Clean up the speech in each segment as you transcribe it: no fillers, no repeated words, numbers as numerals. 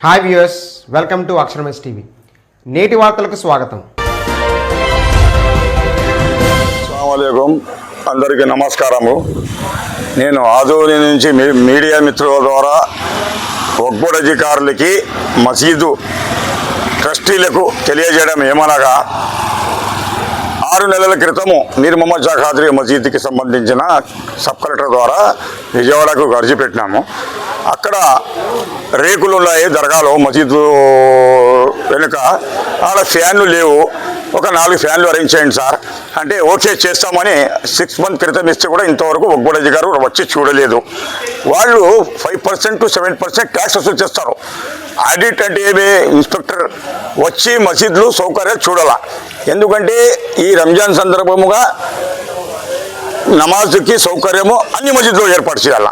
Hi viewers, welcome to అక్షరం yes TV. నేటి వార్తలకు స్వాగతం. అస్సలాముఅలైకుం, అందరికీ నమస్కారము. నేను ఆదోని నుంచి మీడియా మిత్రుల ద్వారా వక్ఫ్ అధికారులకి మసీదు ట్రస్టీలకు తెలియజేయడం ఏమనగా 6 నెలల క్రితము మీర్ మొహమ్మద్ షా ఖాద్రీ మసీద్కి సంబంధించిన సబ్ కలెక్టర్ ద్వారా విజయవాడకు అర్జీ పెట్టినాము. అక్కడ రేకులు ఉన్నాయి దర్గాలో, మసీదు వెనుక ఆడ ఫ్యాన్లు లేవు, ఒక 4 ఫ్యాన్లు అరేంజ్ చేయండి సార్ అంటే ఓకే చేస్తామని 6 మంత్ క్రితం ఇస్తే కూడా ఇంతవరకు వక్ఫ్ అధికారు వచ్చి చూడలేదు. వాళ్ళు 5% to 7% ట్యాక్స్ వసూలు చేస్తారు. ఆడిట్ అంటే ఏమి, ఇన్స్పెక్టర్ వచ్చి మసీదులు సౌకర్యాలు చూడాల. ఎందుకంటే ఈ రంజాన్ సందర్భముగా నమాజ్కి సౌకర్యము అన్ని మసీదులో ఏర్పాటు చేయాల.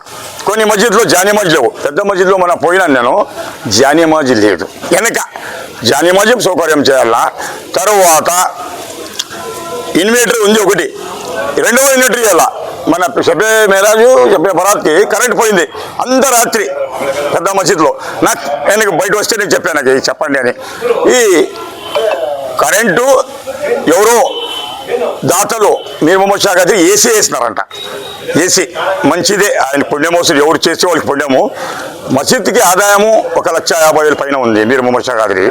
కొన్ని మసీదులో జానిమాజ్ లేవు. పెద్ద మసీదులో మనం పోయినాను నేను, జానిమాజ్ లేదు. వెనక జానిమాజ్ సౌకర్యం చేయాల. తరువాత ఇన్వర్టర్ ఉంది ఒకటి, 2వ ఇన్వర్టర్ చేయాల. మన షబే మేరాజు షబే బరాత్కి కరెంట్ పోయింది అంత రాత్రి పెద్ద మసీదులో. నాకు వెనక బయట వస్తే నేను చెప్పాను, నాకు చెప్పండి అని. ఈ కరెంటు ఎవరో దాతలు మీర్ మొహమ్మద్ షా ఖాద్రీ ఏసీ వేసినారంట. ఏసీ మంచిదే, ఆయన పుణ్యమోసులు ఎవరు చేసి వాళ్ళకి పుణ్యము. మసీద్కి ఆదాయము 1,50,000 పైన ఉంది మీర్ మొహమ్మద్ షా ఖాద్రీ,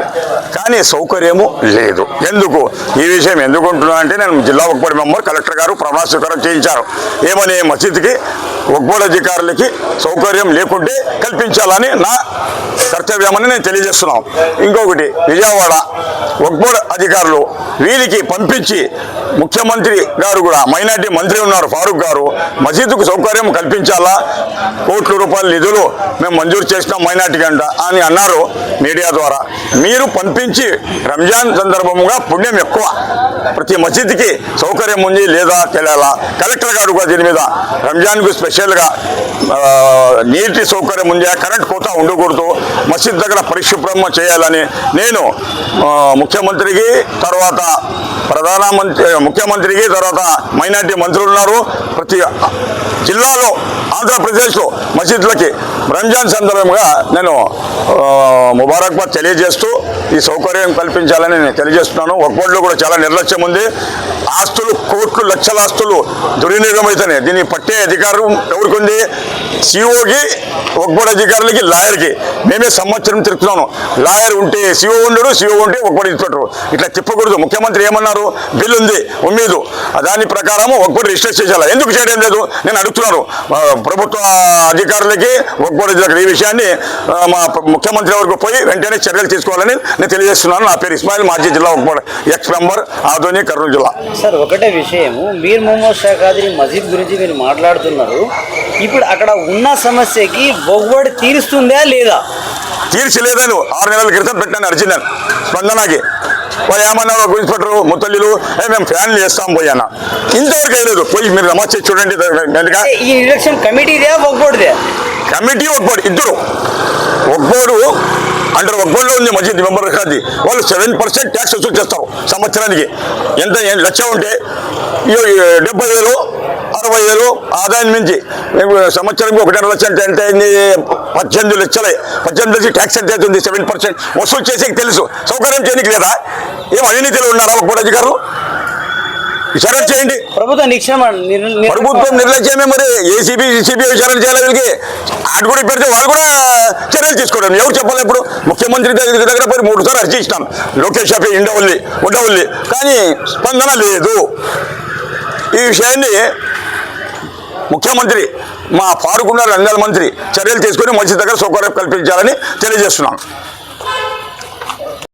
కానీ సౌకర్యము లేదు. ఎందుకు ఈ విషయం ఎందుకుంటున్నా అంటే, నేను జిల్లా వక్ఫ్ బోర్డు మెంబర్, కలెక్టర్ గారు ప్రమాణ స్వీకారం చేయించారు. ఏమని, మసీద్కి వక్ఫ్ బోర్డు అధికారులకి సౌకర్యం లేకుంటే కల్పించాలని నా కర్తవ్యమని నేను తెలియజేస్తున్నాను. ఇంకొకటి, విజయవాడ వక్ఫ్ బోర్డు అధికారులు వీరికి పంపించి ముఖ్యమంత్రి గారు కూడా, మైనార్టీ మంత్రి ఉన్నారు ఫారూక్ గారు, మసీదుకు సౌకర్యం కల్పించాలా, కోట్ల రూపాయల నిధులు మేము మంజూరు చేసినాం మైనార్టీకి అంట అని అన్నారు మీడియా ద్వారా. మీరు పంపించి రంజాన్ సందర్భంగా పుణ్యం ఎక్కువ, ప్రతి మసీదుకి సౌకర్యం ఉంది లేదా తెలియాలా. కలెక్టర్ గారు కూడా దీని మీద రంజాన్కు స్పెషల్గా నీటి సౌకర్యం ఉంది, కరెంట్ కోత ఉండకూడదు, మసీద్ దగ్గర పరిశుభ్రం చేయాలని నేను ముఖ్యమంత్రికి, తర్వాత ముఖ్యమంత్రికి, తర్వాత మైనార్టీ మంత్రులు ఉన్నారు ప్రతి జిల్లాలో, ఆంధ్రప్రదేశ్లో మసీదులకి రంజాన్ సందర్భంగా నేను ముబారక్బాద్ తెలియజేస్తూ ఈ సౌకర్యం కల్పించాలని నేను తెలియజేస్తున్నాను. వక్ఫ్ బోర్డులో కూడా చాలా నిర్లక్ష్యం ఉంది. ఆస్తులు కోట్లు లక్షల ఆస్తులు దుర్వినియోగం అవుతున్నాయి. దీన్ని పట్టే అధికారం ఎవరికి ఉంది? సిఓకి, వక్ఫ్ బోర్డు అధికారులకి, లాయర్కి. మేమే సంవత్సరం తిరుగుతున్నాను. లాయర్ ఉంటే సిఓ ఉండడు, సిఓ ఉంటే వక్ఫ్ బోర్డు ఇన్స్పెక్టర్. ఇట్లా తిప్పకూడదు. ముఖ్యమంత్రి ఏమన్నారు, బిల్లు ఉంది ఉమ్మీదు, దాని ప్రకారము వక్ఫ్ బోర్డు రిజిస్టర్ చేయాలి. ఎందుకు చేయడం లేదు నేను అడుగుతున్నాను ప్రభుత్వ అధికారులకి, వక్ఫ్ బోర్డు అధికారులు. ఈ విషయాన్ని మా ముఖ్యమంత్రి వరకు పోయి వెంటనే చర్యలు తీసుకోవాలని నేను తెలియజేస్తున్నాను. నా పేరు ఇస్మాయిల్, మాజీ జిల్లా Waqf board ex member, Adoni, Kurnool జిల్లా. సార్, ఒకటే విషయము, మీర్ మొహమ్మద్ షా ఖాద్రీ మసీద్ గురించి మీరు మాట్లాడుతున్నారు. ఇప్పుడు అక్కడ ఉన్న సమస్యకి వక్ఫ్ బోర్డు తీరుస్తుందా లేదా? తీర్చలేదని 6 నెలల క్రితం పెట్టాను అర్జీ నేను స్పందనకి. వాళ్ళు ఏమన్నారు, ఇన్స్పెక్టర్ ముత్తల్లిలు, మేము ఫ్యాన్లు చేస్తాం పోయాను. ఇంతవరకు వేయలేదు. పోయి మీరు నమోదు చేసి చూడండి. ఈ ఎలక్షన్ కమిటీదే వక్ఫ్ బోర్డుదే? కమిటీ వక్ఫ్ బోర్డు ఇద్దరు. వక్ఫ్ బోర్డు అంటే వక్ఫ్ బోర్డులో ఉంది మసీద్ మెంబర్ కాదు, వాళ్ళు 7% ట్యాక్స్ వసూలు చేస్తారు సంవత్సరానికి. ఎంత లక్ష ఉంటే 70,000 60,000 ఆదాయం మించి సంవత్సరానికి 1.5 లక్ష అంటే ఎంత అయింది? 18 లక్షలే. 18 లక్షలు ట్యాక్స్ ఎంత అవుతుంది? 7% వసూలు చేసేకి తెలుసు, సౌకర్యం చేయడానికి లేదా? ఏం అవినీతిలో ఉన్నారా వక్ఫ్ బోర్డు అధికారులు? విచారణ చేయండి. ప్రభుత్వం నిర్లక్ష్యమే. మరి ఏసీబీ ఈసీబీ విచారణ చేయాలి. వీళ్ళకి ఆట కూడా పెడితే వాళ్ళు కూడా చర్యలు తీసుకోవడం ఎవరు చెప్పాలి? ఇప్పుడు ముఖ్యమంత్రి దగ్గర పోయి 3 సార్లు అర్జీ ఇచ్చినాం, లోకేష్ షాఫీ ఉండవల్లి, కానీ స్పందన లేదు. ఈ విషయాన్ని ముఖ్యమంత్రి, మా ఫారూక్ ఉన్న రంగాల మంత్రి చర్యలు తీసుకొని మసీద్ దగ్గర సౌకర్యం కల్పించాలని తెలియజేస్తున్నాం.